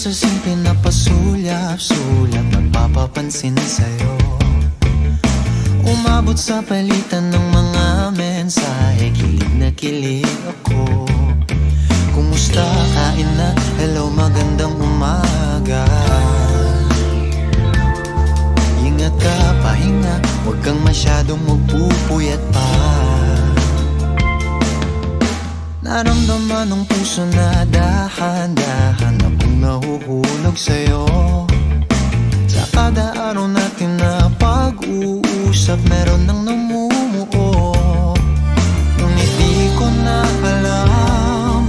sa simple na pasulyap-sulyap, nagpapapansin sa'yo. Umabot sa palitan ng mga mensahe, kilig na kilig ako. Kumusta, kain na, hello, magandang umaga. Ingat ka, pahinga, huwag kang masyadong magpupuyat pa. Naramdaman ng puso na dahan-dahan akong nahuhulog sa'yo. Sa kada araw natin na pag-uusap, meron nang namumuo. Ngunit di ko na alam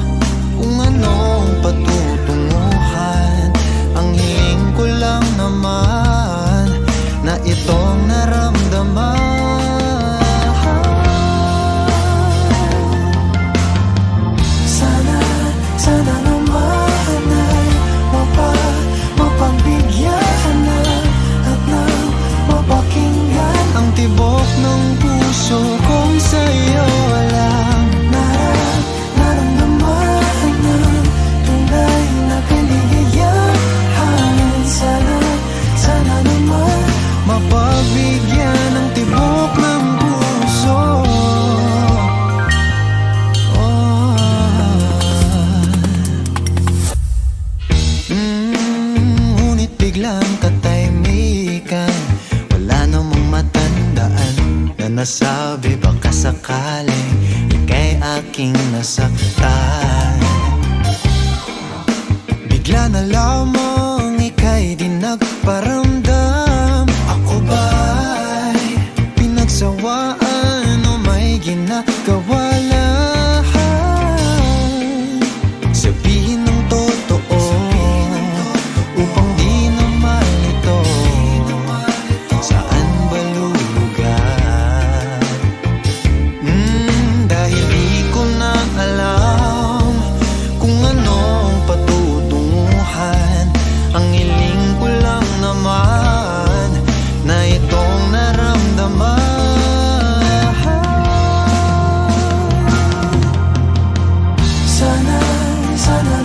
kung anong patutunguhan. Ang hiling ko lang naman na itong naramdaman. Sana naman ay mapagbigyan na at nang mapakinggan ang tibok ng puso kong sa'yo lang naramdaman ng tunay na kaligayahan. Sana naman mapagbigyan ng tibok ng puso. Biglang katahimikan, wala namang matandaan na nasabi baka sakaling ika'y aking nasaktan. Bigla na lamang ika'y di nagparamdam. Ako ba'y pinagsawaan o may ginagawa lang? Sabihin ng totoo upang di na malito. Saan ba lulugar? Dahil di ko na alam kung anong patutunguhan. Ang hiling ko lang naman na itong naramdaman. Sana